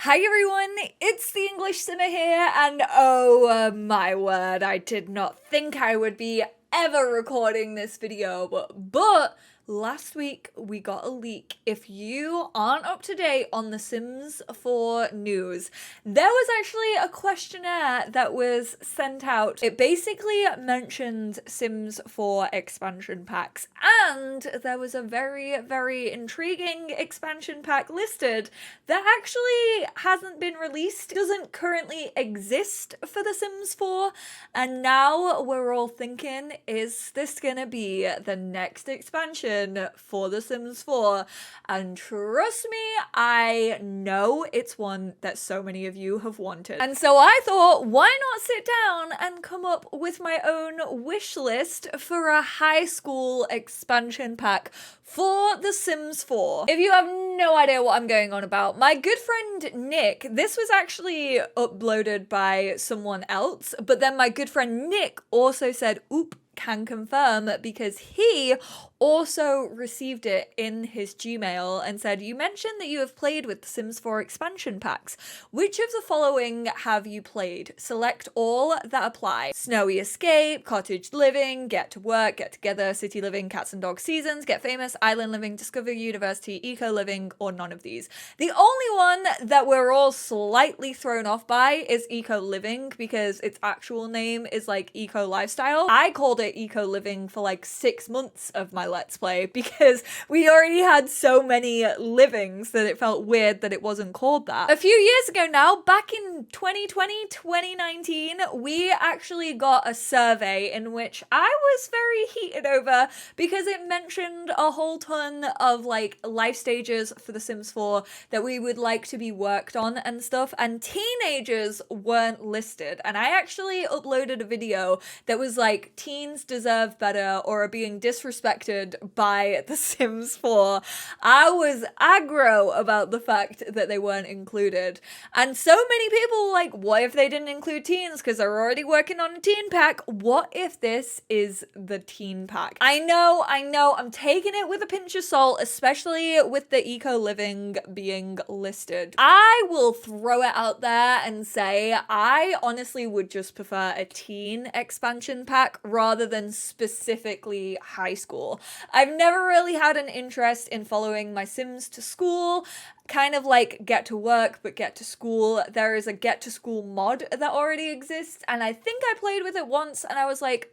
Hi everyone, it's the EnglishSimmer here, and oh my word, I did not think I would be ever recording this video, but last week we got a leak. If you aren't up to date on the Sims 4 news, there was actually a questionnaire that was sent out. It basically mentioned Sims 4 expansion packs, and there was a very intriguing expansion pack listed that actually hasn't been released, doesn't currently exist for The Sims 4, and now we're all thinking, is this gonna be the next expansion for The Sims 4? And trust me, I know it's one that so many of you have wanted. And so I thought, why not sit down and come up with my own wish list for a high school expansion pack for The Sims 4. If you have no idea what I'm going on about, my good friend Nick, this was actually uploaded by someone else, but then my good friend Nick also said, oop, can confirm, because he also received it in his Gmail and said, you mentioned that you have played with The Sims 4 expansion packs. Which of the following have you played? Select all that apply. Snowy Escape, Cottage Living, Get to Work, Get Together, City Living, Cats and Dogs Seasons, Get Famous, Island Living, Discover University, Eco Living, or none of these. The only one that we're all slightly thrown off by is Eco Living, because its actual name is like Eco Lifestyle. I called it Eco Living for like 6 months of my Let's Play because we already had so many livings that it felt weird that it wasn't called that. A few years ago now, back in 2020, 2019, we actually got a survey in which I was very heated over because it mentioned a whole ton of like life stages for The Sims 4 that we would like to be worked on and stuff, and teenagers weren't listed. And I actually uploaded a video that was like, teens deserve better or are being disrespected by The Sims 4. I was aggro about the fact that they weren't included. And so many people were like, what if they didn't include teens because they're already working on a teen pack? What if this is the teen pack? I know, I'm taking it with a pinch of salt, especially with the Eco Living being listed. I will throw it out there and say I honestly would just prefer a teen expansion pack rather than specifically high school. I've never really had an interest in following my Sims to school, kind of like Get to Work but Get to School. There is a Get to School mod that already exists, and I think I played with it once and I was like,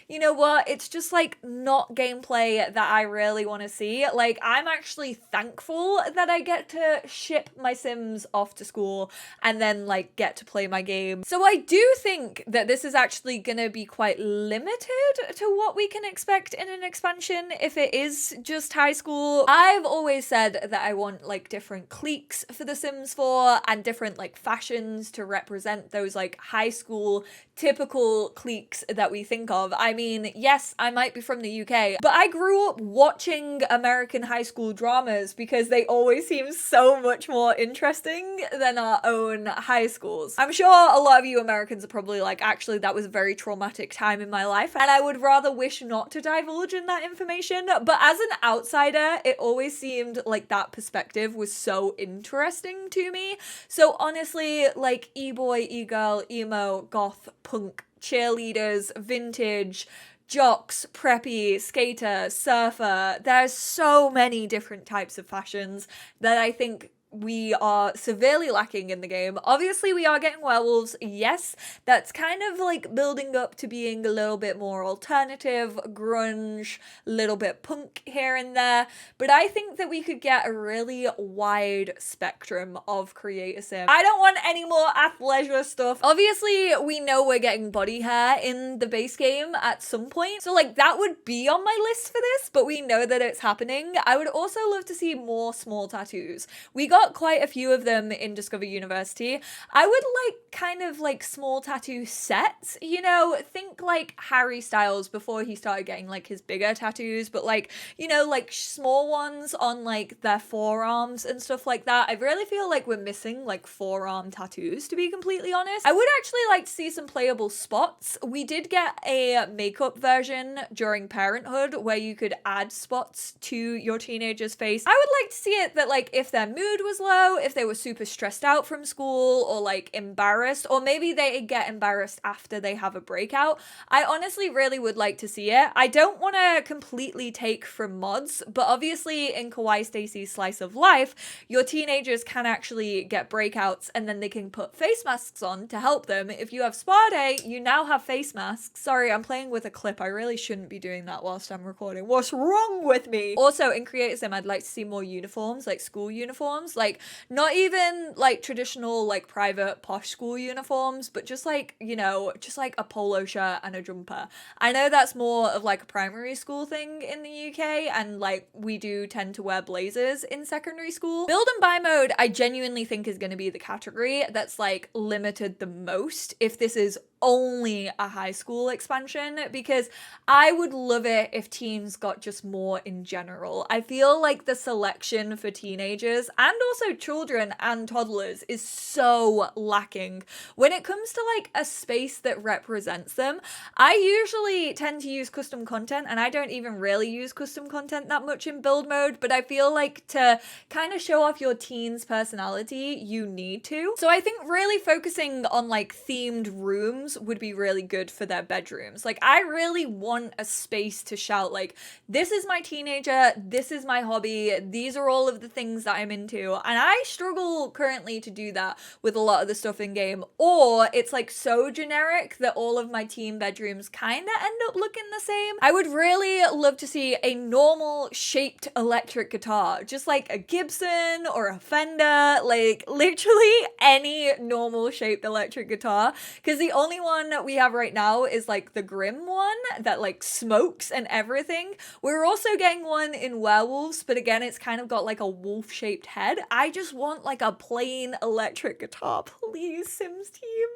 you know what, it's just like not gameplay that I really want to see. Like, I'm actually thankful that I get to ship my Sims off to school and then like get to play my game. So I do think that this is actually gonna be quite limited to what we can expect in an expansion if it is just high school. I've always said that I want like different cliques for The Sims 4 and different like fashions to represent those like high school typical cliques that we think of. I mean, yes, I might be from the UK, but I grew up watching American high school dramas because they always seem so much more interesting than our own high schools. I'm sure a lot of you Americans are probably like, actually, that was a very traumatic time in my life, and I would rather wish not to divulge in that information, but as an outsider, it always seemed like that perspective was so interesting to me. So honestly, like e-boy, e-girl, emo, goth, punk, cheerleaders, vintage, jocks, preppy, skater, surfer, there's so many different types of fashions that I think we are severely lacking in the game. Obviously, we are getting werewolves. Yes, that's kind of like building up to being a little bit more alternative, grunge, little bit punk here and there. But I think that we could get a really wide spectrum of creator sim. I don't want any more athleisure stuff. Obviously, we know we're getting body hair in the base game at some point. So like that would be on my list for this, but we know that it's happening. I would also love to see more small tattoos. We got quite a few of them in Discover University. I would like kind of like small tattoo sets, you know, think like Harry Styles before he started getting like his bigger tattoos, but like, you know, like small ones on like their forearms and stuff like that. I really feel like we're missing like forearm tattoos, to be completely honest. I would actually like to see some playable spots. We did get a makeup version during Parenthood where you could add spots to your teenager's face. I would like to see it that like if their mood was was low, if they were super stressed out from school or like embarrassed, or maybe they get embarrassed after they have a breakout. I honestly really would like to see it. I don't want to completely take from mods, but obviously in Kawaii Stacy's Slice of Life, your teenagers can actually get breakouts and then they can put face masks on to help them. If you have spa day, you now have face masks. Sorry, I'm playing with a clip. I really shouldn't be doing that whilst I'm recording. What's wrong with me? Also, in CreatorSim, I'd like to see more uniforms, like school uniforms, like not even like traditional like private posh school uniforms, but just like, you know, just like a polo shirt and a jumper. I know that's more of like a primary school thing in the UK, and like we do tend to wear blazers in secondary school. Build and buy mode, I genuinely think is going to be the category that's like limited the most if this is only a high school expansion, because I would love it if teens got just more in general. I feel like the selection for teenagers and also children and toddlers is so lacking when it comes to like a space that represents them. I usually tend to use custom content, and I don't even really use custom content that much in build mode, but I feel like to kind of show off your teen's personality, you need to. So I think really focusing on like themed rooms would be really good for their bedrooms. Like I really want a space to shout like, this is my teenager, this is my hobby, these are all of the things that I'm into. And I struggle currently to do that with a lot of the stuff in game, or it's like so generic that all of my teen bedrooms kind of end up looking the same. I would really love to see a normal shaped electric guitar, just like a Gibson or a Fender, like literally any normal shaped electric guitar, because the only one we have right now is like the Grim one that like smokes and everything. We're also getting one in Werewolves, but again, it's kind of got like a wolf shaped head. I just want like a plain electric guitar, please, Sims team,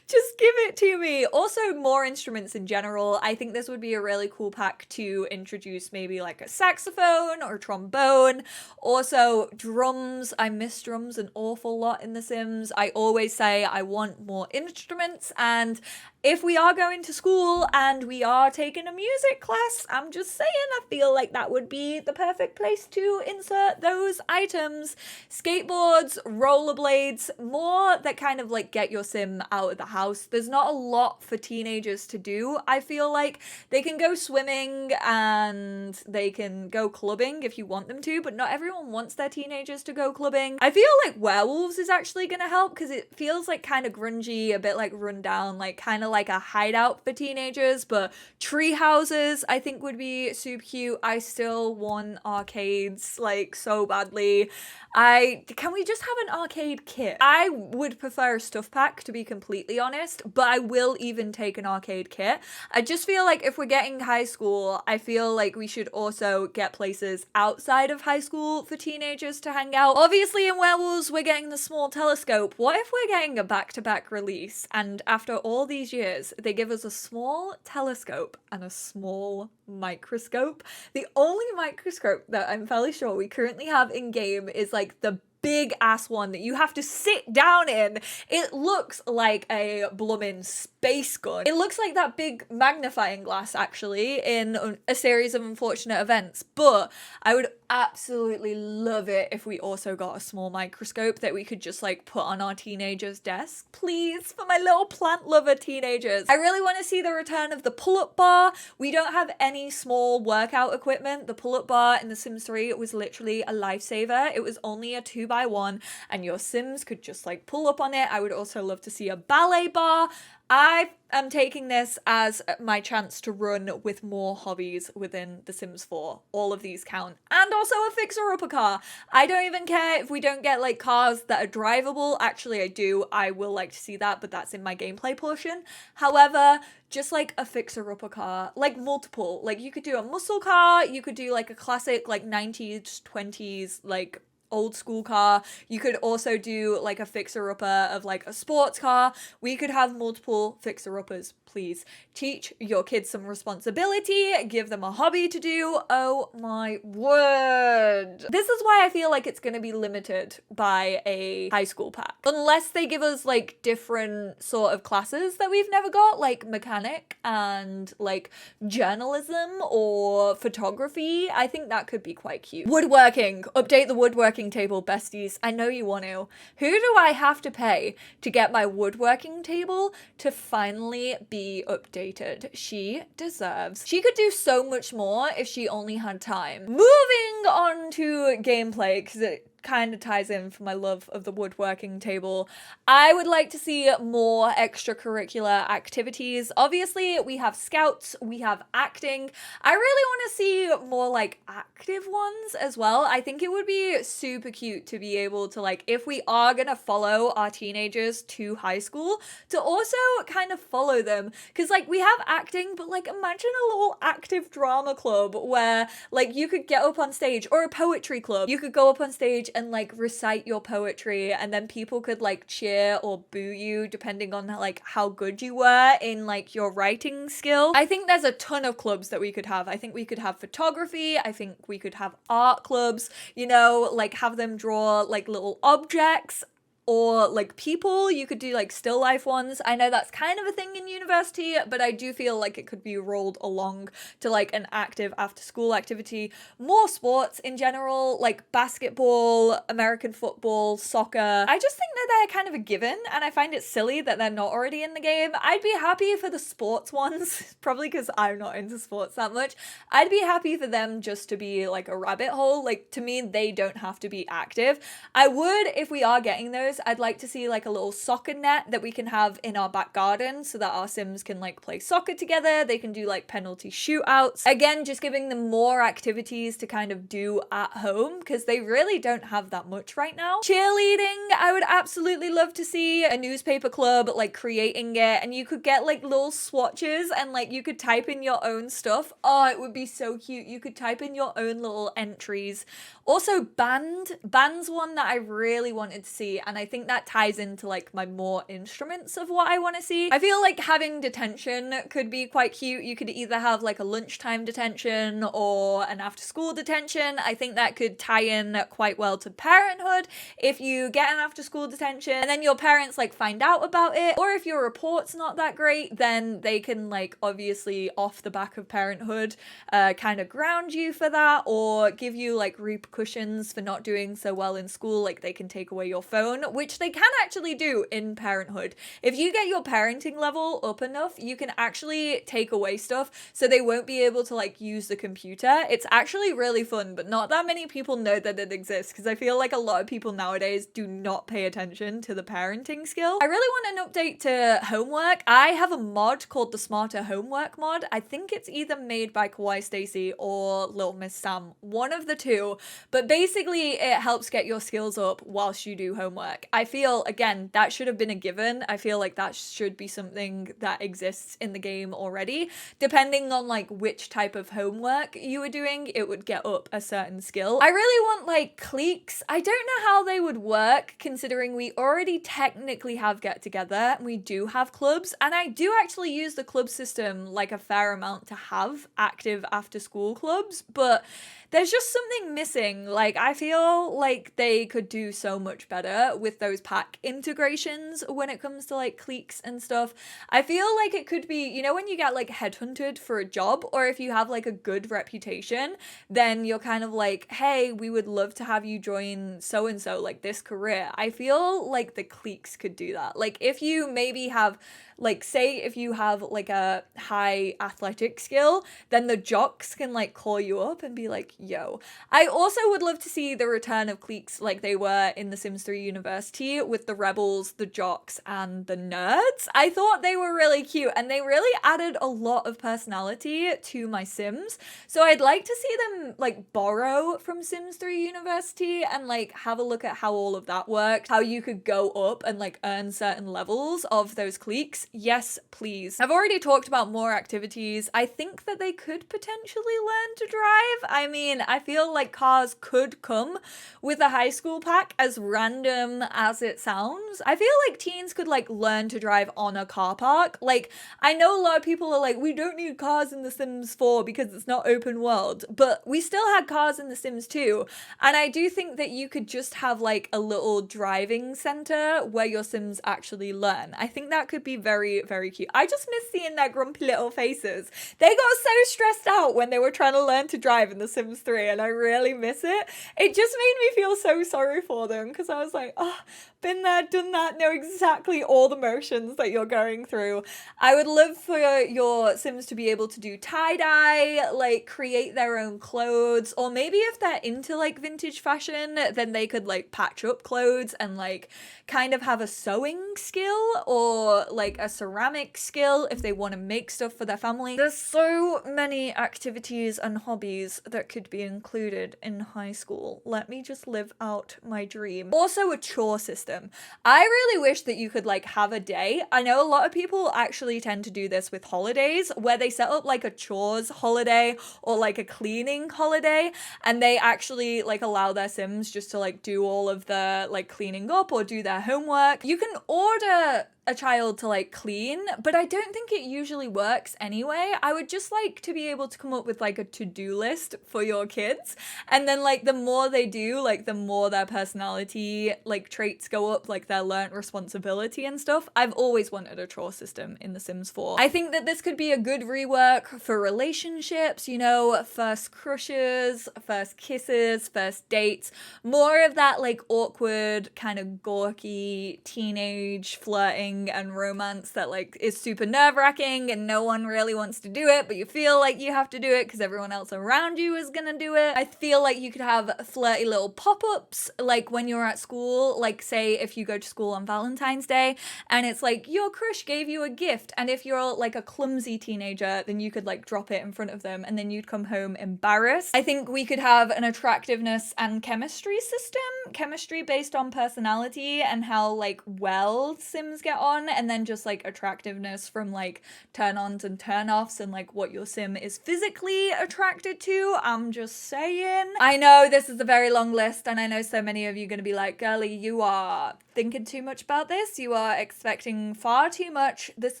just give it to me. Also, more instruments in general. I think this would be a really cool pack to introduce maybe like a saxophone or trombone. Also, drums. I miss drums an awful lot in The Sims. I always say I want more instruments, and if we are going to school and we are taking a music class, I'm just saying, I feel like that would be the perfect place to insert those items. Skateboards, rollerblades, more that kind of like get your sim out of the house. There's not a lot for teenagers to do. I feel like they can go swimming and they can go clubbing if you want them to, but not everyone wants their teenagers to go clubbing. I feel like Werewolves is actually going to help because it feels like kind of grungy, a bit like run down, like kind of like a hideout for teenagers, but tree houses I think would be super cute. I still want arcades like so badly. Can we just have an arcade kit? I would prefer a stuff pack, to be completely honest, but I will even take an arcade kit. I just feel like if we're getting high school, I feel like we should also get places outside of high school for teenagers to hang out. Obviously in Werewolves we're getting the small telescope. What if we're getting a back-to-back release and after all these years they give us a small telescope and a small microscope? The only microscope that I'm fairly sure we currently have in game is like the big ass one that you have to sit down in. It looks like a bloomin' space gun. It looks like that big magnifying glass actually in A Series of Unfortunate Events, but I would absolutely love it if we also got a small microscope that we could just like put on our teenagers' desk. Please, for my little plant lover teenagers. I really want to see the return of the pull-up bar. We don't have any small workout equipment. The pull-up bar in The Sims 3 was literally a lifesaver. It was only a 2x1 and your Sims could just like pull up on it. I would also love to see a ballet bar. I am taking this as my chance to run with more hobbies within The Sims 4. All of these count. And also a fixer-upper car. I don't even care if we don't get like cars that are drivable. Actually, I do. I will like to see that, but that's in my gameplay portion. However, just like a fixer-upper car, like multiple. Like you could do a muscle car, you could do like a classic like 90s, 20s, like old school car. You could also do like a fixer-upper of like a sports car. We could have multiple fixer-uppers. Please teach your kids some responsibility, give them a hobby to do. Oh my word. This is why I feel like it's going to be limited by a high school pack. Unless they give us like different sort of classes that we've never got, like mechanic and like journalism or photography. I think that could be quite cute. Woodworking. Update the woodworking woodworking table, besties. I know you want to. Who do I have to pay to get my woodworking table to finally be updated? She deserves. She could do so much more if she only had time. Moving on to gameplay, because it kind of ties in for my love of the woodworking table. I would like to see more extracurricular activities. Obviously, we have scouts, we have acting. I really want to see more like active ones as well. I think it would be super cute to be able to, like, if we are gonna follow our teenagers to high school, to also kind of follow them. Because like we have acting, but like imagine a little active drama club where like you could get up on stage, or a poetry club. You could go up on stage and like recite your poetry, and then people could like cheer or boo you depending on like how good you were in like your writing skill. I think there's a ton of clubs that we could have. I think we could have photography. I think we could have art clubs, you know, like have them draw like little objects or like people. You could do like still life ones. I know that's kind of a thing in university, but I do feel like it could be rolled along to like an active after school activity. More sports in general, like basketball, American football, soccer. I just think that they're kind of a given, and I find it silly that they're not already in the game. I'd be happy for the sports ones, probably because I'm not into sports that much. I'd be happy for them just to be like a rabbit hole. Like, to me, they don't have to be active. I would, if we are getting those, I'd like to see like a little soccer net that we can have in our back garden so that our Sims can like play soccer together. They can do like penalty shootouts. Again, just giving them more activities to kind of do at home, because they really don't have that much right now. Cheerleading, I would absolutely love to see a newspaper club like creating it, and you could get like little swatches and like you could type in your own stuff. Oh, it would be so cute. You could type in your own little entries. Also band's one that I really wanted to see, and I think that ties into like my more instruments of what I want to see. I feel like having detention could be quite cute. You could either have like a lunchtime detention or an after school detention. I think that could tie in quite well to parenthood. If you get an after school detention and then your parents like find out about it, or if your report's not that great, then they can like obviously off the back of parenthood kind of ground you for that, or give you like repercussions for not doing so well in school. Like they can take away your phone, which they can actually do in parenthood. If you get your parenting level up enough, you can actually take away stuff so they won't be able to like use the computer. It's actually really fun, but not that many people know that it exists, because I feel like a lot of people nowadays do not pay attention to the parenting skill. I really want an update to homework. I have a mod called the Smarter Homework mod. I think it's either made by Kawaii Stacy or Little Miss Sam, one of the two, but basically it helps get your skills up whilst you do homework. I feel, again, that should have been a given. I feel like that should be something that exists in the game already. Depending on like which type of homework you were doing, it would get up a certain skill. I really want like cliques. I don't know how they would work, considering we already technically have get together and we do have clubs, and I do actually use the club system like a fair amount to have active after school clubs, but there's just something missing. Like, I feel like they could do so much better with those pack integrations when it comes to like cliques and stuff. I feel like it could be, you know, when you get like headhunted for a job, or if you have like a good reputation, then you're kind of like, hey, we would love to have you join so and so, like this career. I feel like the cliques could do that. Like, if you maybe have, like, say if you have like a high athletic skill, then the jocks can like call you up and be like, yo. I also would love to see the return of cliques like they were in The Sims 3 University, with the rebels, the jocks, and the nerds. I thought they were really cute, and they really added a lot of personality to my Sims. So I'd like to see them like borrow from Sims 3 University and like have a look at how all of that worked, how you could go up and like earn certain levels of those cliques. Yes, please. I've already talked about more activities. I think that they could potentially learn to drive. I mean, I feel like cars could come with a high school pack, as random as it sounds. I feel like teens could like learn to drive on a car park. Like, I know a lot of people are like, we don't need cars in The Sims 4 because it's not open world, but we still had cars in The Sims 2. And I do think that you could just have like a little driving center where your Sims actually learn. I think that could be very, very cute. I just miss seeing their grumpy little faces. They got so stressed out when they were trying to learn to drive in The Sims Sims 3 and I really miss it. It just made me feel so sorry for them because I was like, oh, been there, done that, know exactly all the motions that you're going through. I would love for your Sims to be able to do tie-dye, like create their own clothes, or maybe if they're into like vintage fashion, then they could like patch up clothes and like kind of have a sewing skill or like a ceramic skill if they want to make stuff for their family. There's so many activities and hobbies that could be included in high school. Let me just live out my dream. Also a chore system. I really wish that you could like have a day. I know a lot of people actually tend to do this with holidays where they set up like a chores holiday or like a cleaning holiday, and they actually like allow their Sims just to like do all of the like cleaning up or do their homework. You can order a child to like clean, but I don't think it usually works anyway. I would just like to be able to come up with like a to-do list for your kids, and then like the more they do, like the more their personality like traits go up, like their learnt responsibility and stuff. I've always wanted a chore system in The Sims 4. I think that this could be a good rework for relationships, you know, first crushes, first kisses, first dates, more of that like awkward kind of gawky teenage flirting and romance that like is super nerve-wracking and no one really wants to do it, but you feel like you have to do it because everyone else around you is gonna do it. I feel like you could have flirty little pop-ups like when you're at school, like say if you go to school on Valentine's Day and it's like your crush gave you a gift, and if you're like a clumsy teenager then you could like drop it in front of them and then you'd come home embarrassed. I think we could have an attractiveness and chemistry system, chemistry based on personality and how like well Sims get on, and then just like attractiveness from like turn-ons and turn-offs and like what your Sim is physically attracted to. I'm just saying. I know this is a very long list and I know so many of you are going to be like, girly, you are thinking too much about this. You are expecting far too much. This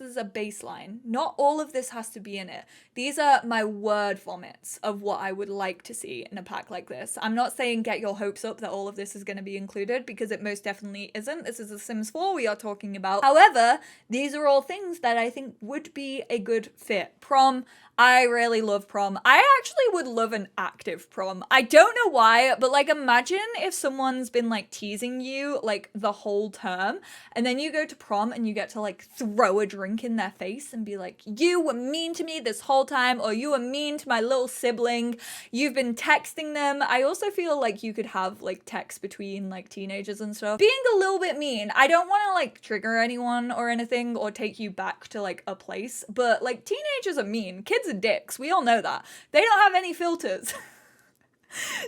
is a baseline. Not all of this has to be in it. These are my word vomits of what I would like to see in a pack like this. I'm not saying get your hopes up that all of this is going to be included because it most definitely isn't. This is The Sims 4 we are talking about. However, these are all things that I think would be a good fit. Prom, I really love prom. I actually would love an active prom. I don't know why, but like imagine if someone's been like teasing you like the whole term and then you go to prom and you get to like throw a drink in their face and be like, you were mean to me this whole time, or you were mean to my little sibling. You've been texting them. I also feel like you could have like texts between like teenagers and stuff being a little bit mean. I don't want to like trigger anyone or anything or take you back to like a place, but like teenagers are mean. Kids are dicks. We all know that. They don't have any filters.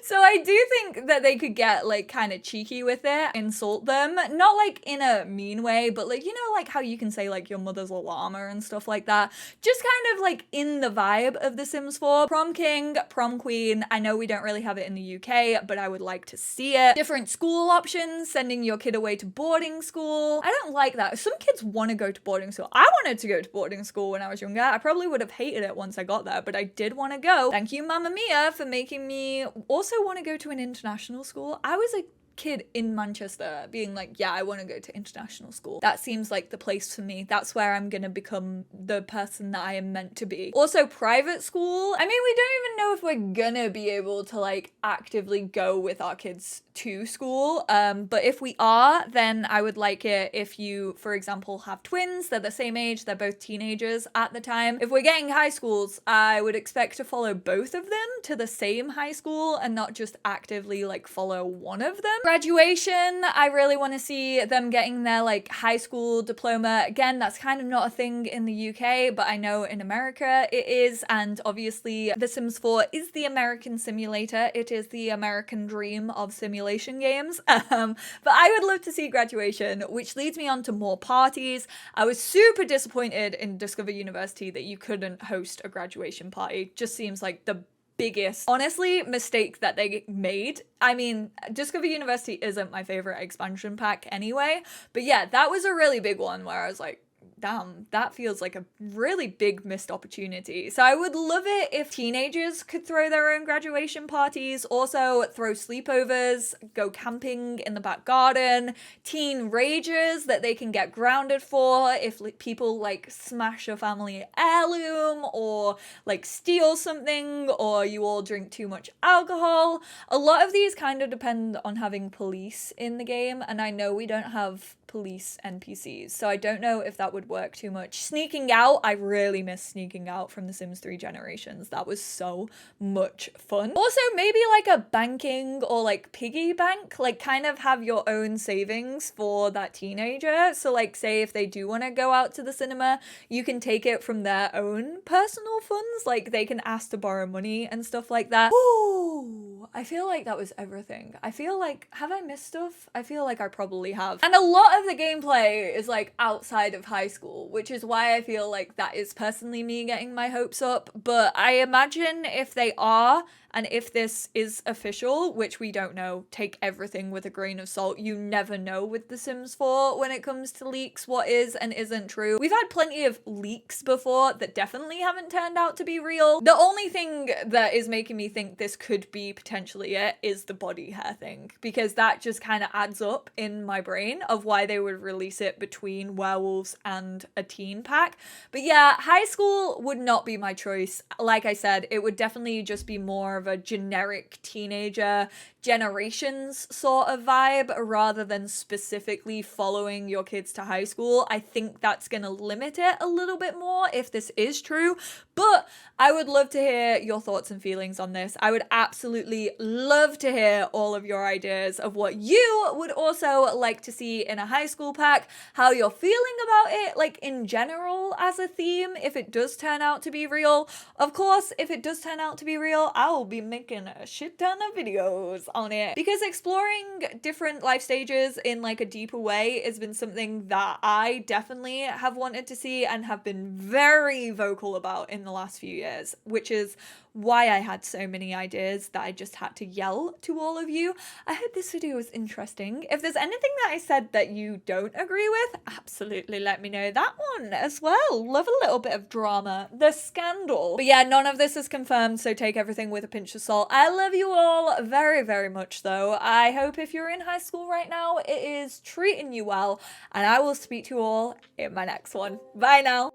So I do think that they could get like kind of cheeky with it, insult them, not like in a mean way, but like, you know, like how you can say like your mother's a llama and stuff like that. Just kind of like in the vibe of The Sims 4. Prom king, prom queen. I know we don't really have it in the UK, but I would like to see it. Different school options, sending your kid away to boarding school. I don't like that. Some kids want to go to boarding school. I wanted to go to boarding school when I was younger. I probably would have hated it once I got there, but I did want to go. Thank you, Mamma Mia, for making me also want to go to an international school. I was a kid in Manchester being like, yeah, I want to go to international school. That seems like the place for me. That's where I'm gonna become the person that I am meant to be. Also, private school. I mean, we don't even know if we're gonna be able to like actively go with our kids to school. But if we are, then I would like it if you, for example, have twins, they're the same age, they're both teenagers at the time. If we're getting high schools, I would expect to follow both of them to the same high school and not just actively like follow one of them. Graduation, I really want to see them getting their like high school diploma. Again, that's kind of not a thing in the UK, but I know in America it is, and obviously The Sims 4 is the American simulator. It is the American dream of simulation games. But I would love to see graduation, which leads me on to more parties. I was super disappointed in Discover University that you couldn't host a graduation party. Just seems like the biggest, honestly, mistake that they made. I mean, Discover University isn't my favorite expansion pack anyway, but yeah, that was a really big one where I was like, damn, that feels like a really big missed opportunity. So I would love it if teenagers could throw their own graduation parties, also throw sleepovers, go camping in the back garden, teen rages that they can get grounded for if people like smash a family heirloom or like steal something or you all drink too much alcohol. A lot of these kind of depend on having police in the game, and I know we don't have police NPCs, so I don't know if that would work too much. Sneaking out, I really miss sneaking out from The Sims 3 Generations. That was so much fun. Also, maybe like a banking or like piggy bank, like kind of have your own savings for that teenager. So like say if they do want to go out to the cinema, you can take it from their own personal funds, like they can ask to borrow money and stuff like that. Ooh, I feel like that was everything. I feel like, have I missed stuff? I feel like I probably have. And a lot of the gameplay is like outside of high school, which is why I feel like that is personally me getting my hopes up. But I imagine if they are, and if this is official, which we don't know, take everything with a grain of salt. You never know with The Sims 4 when it comes to leaks what is and isn't true. We've had plenty of leaks before that definitely haven't turned out to be real. The only thing that is making me think this could be potentially it is the body hair thing, because that just kind of adds up in my brain of why they would release it between werewolves and a teen pack. But yeah, high school would not be my choice. Like I said, it would definitely just be more of a generic teenager generations sort of vibe rather than specifically following your kids to high school. I think that's going to limit it a little bit more if this is true, but I would love to hear your thoughts and feelings on this. I would absolutely love to hear all of your ideas of what you would also like to see in a high school pack, how you're feeling about it, like in general as a theme, if it does turn out to be real. Of course, if it does turn out to be real, I will be making a shit ton of videos on it, because exploring different life stages in like a deeper way has been something that I definitely have wanted to see and have been very vocal about in the last few years, which is why I had so many ideas that I just had to yell to all of you. I hope this video was interesting. If there's anything that I said that you don't agree with, absolutely let me know that one as well. Love a little bit of drama. The scandal. But yeah, none of this is confirmed, so take everything with a pinch of salt. I love you all very, very much though. I hope if you're in high school right now, it is treating you well, and I will speak to you all in my next one. Bye now.